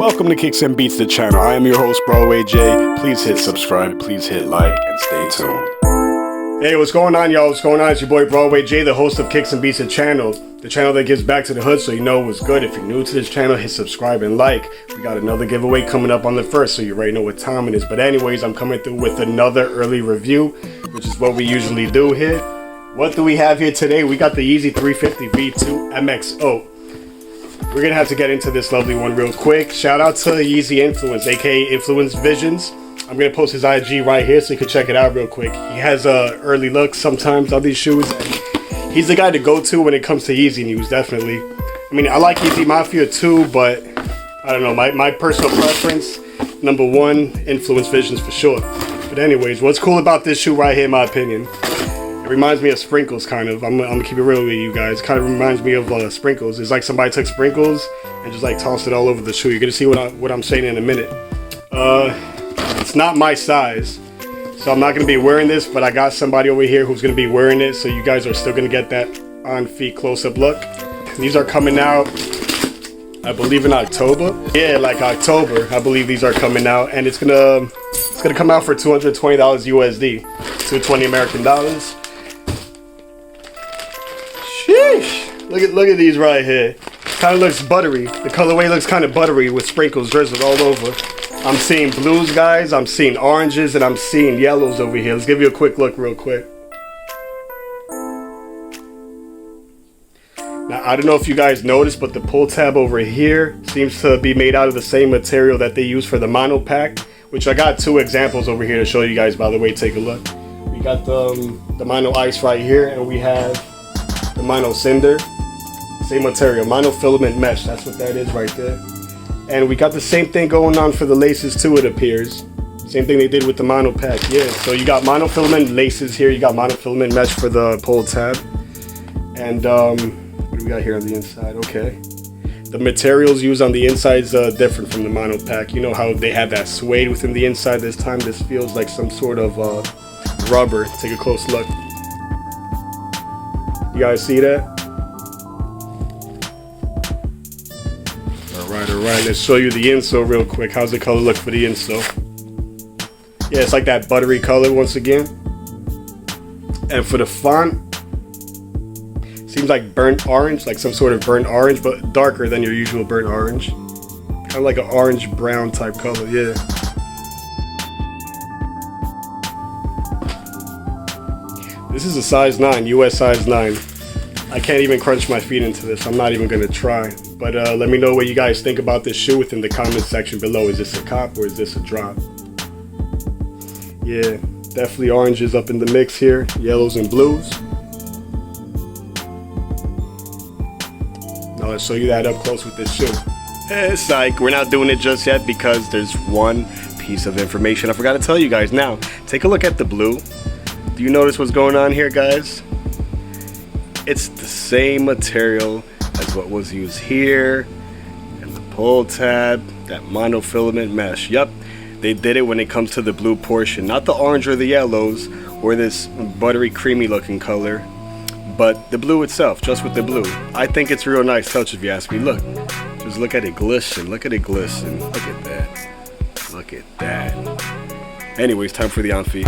Welcome to Kicks and Beats, the channel. I am your host, Broadway J. Please hit subscribe, please hit like, and stay tuned. Hey, what's going on, y'all? What's going on? It's your boy, Broadway J, the host of Kicks and Beats, the channel that gives back to the hood, so you know what's good. If you're new to this channel, hit subscribe and like. We got another giveaway coming up on the 1st, so you already know what time it is. But anyways, I'm coming through with another early review, which is what we usually do here. What do we have here today? We got the Yeezy 350 V2 MXO. We're gonna have to get into this lovely one real quick. Shout out to Yeezy Influence, aka Influence Visions. I'm gonna post his IG right here so you can check it out real quick. He has early looks sometimes on these shoes. And he's the guy to go to when it comes to Yeezy news, definitely. I mean, I like Yeezy Mafia too, but I don't know, my personal preference, number one, Influence Visions for sure. But anyways, what's cool about this shoe right here, in my opinion, it reminds me of Sprinkles, kind of. I'm gonna keep it real with you guys. Kind of reminds me of Sprinkles. It's like somebody took Sprinkles and just like tossed it all over the shoe. You're gonna see what I'm saying in a minute. It's not my size, so I'm not gonna be wearing this, but I got somebody over here who's gonna be wearing it, so you guys are still gonna get that on feet close-up look. These are coming out, I believe, in October. Yeah, like October, I believe these are coming out, and it's gonna come out for $220 USD, $220 American dollars. Sheesh! Look at these right here. Kind of looks buttery. The colorway looks kind of buttery with sprinkles drizzled all over. I'm seeing blues, guys. I'm seeing oranges, and I'm seeing yellows over here. Let's give you a quick look real quick. Now, I don't know if you guys noticed, but the pull tab over here seems to be made out of the same material that they use for the mono pack, which I got two examples over here to show you guys, by the way. Take a look. We got the mono ice right here, and we have the mono cinder. Same material, mono-filament mesh. That's what that is right there. And we got the same thing going on for the laces too, it appears. Same thing they did with the mono pack. Yeah, so you got mono-filament laces here. You got mono-filament mesh for the pull tab. And what do we got here on the inside? Okay. The materials used on the inside is different from the mono pack. You know how they have that suede within the inside. This time this feels like some sort of rubber. Take a close look. You guys see that? Alright, let's show you the insole real quick. How's the color look for the insole? Yeah, it's like that buttery color once again. And for the font, seems like burnt orange, like some sort of burnt orange, but darker than your usual burnt orange. Kind of like an orange brown type color, yeah. This is a size 9, US size 9. I can't even crunch my feet into this. I'm not even gonna try. But let me know what you guys think about this shoe within the comment section below. Is this a cop or is this a drop? Yeah, definitely oranges up in the mix here. Yellows and blues. Now let's show you that up close with this shoe. Psych, we're not doing it just yet because there's one piece of information I forgot to tell you guys. Now, take a look at the blue. Do you notice what's going on here, guys? It's the same material as what was used here and the pull tab, that mono-filament mesh. Yep, they did it when it comes to the blue portion, not the orange or the yellows or this buttery creamy looking color, but the blue itself, just with the blue. I think it's a real nice touch if you ask me. Look, just look at it glisten, look at it glisten, look at that, look at that. Anyways, time for the on feet.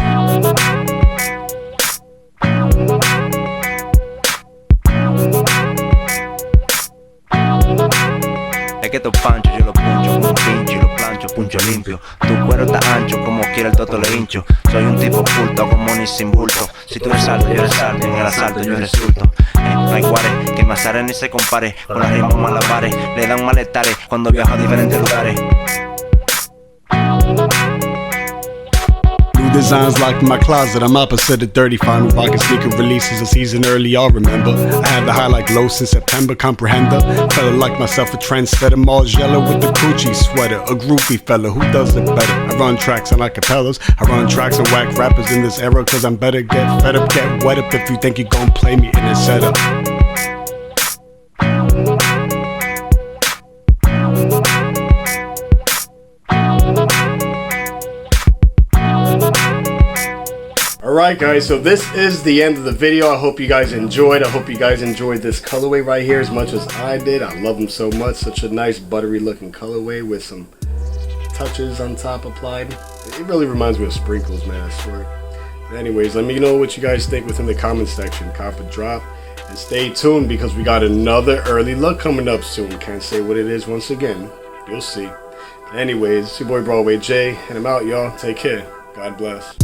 Es que estos panchos yo los puncho como un pincho y los plancho, puncho limpio. Tu cuero está ancho como quiera el toto le hincho. Soy un tipo oculto como ni sin bulto. Si tú eres alto, yo eres alto, en el asalto yo resulto. No hay guares que me asaren ni se compare. Con las rimas malabares, le dan malestares cuando viajo a diferentes lugares. Designs locked in my closet, I'm opposite of dirty. Final rocket sneaker releases a season early, y'all remember. I had the high like low since September, comprehender. Fella like myself a trendsetter, Mars yellow with the Gucci sweater. A groupie fella, who does it better? I run tracks and acapellas. I run tracks and whack rappers in this era, cause I'm better. Get fed up, get wet up if you think you gon' play me in a setup. Alright guys, so this is the end of the video. I hope you guys enjoyed. I hope you guys enjoyed this colorway right here as much as I did. I love them so much. Such a nice buttery looking colorway with some touches on top applied. It really reminds me of sprinkles, man, I swear. But anyways, let me know what you guys think within the comment section. Cop a drop. And stay tuned because we got another early look coming up soon. Can't say what it is once again. You'll see. Anyways, it's your boy Broadway J, and I'm out, y'all. Take care. God bless.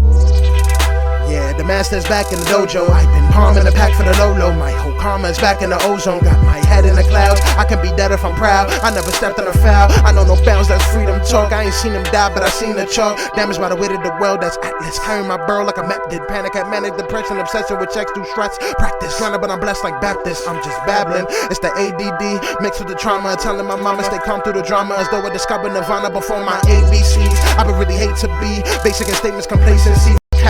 Yeah, the master's back in the dojo. I've been palming the pack for the Lolo. My whole karma's back in the ozone. Got my head in the clouds. I can be dead if I'm proud. I never stepped on a foul. I know no bounds, that's freedom talk. I ain't seen him die, but I seen the chalk. Damaged by the weight of the world, that's Atlas. Carrying my burl like a map did. Panic at manic depression, obsession with checks through struts. Practice, drowning, but I'm blessed like Baptist. I'm just babbling. It's the ADD mixed with the trauma. Telling my mama stay calm through the drama as though I discovered Nirvana before my ABCs. I would really hate to be basic in statements, complacency.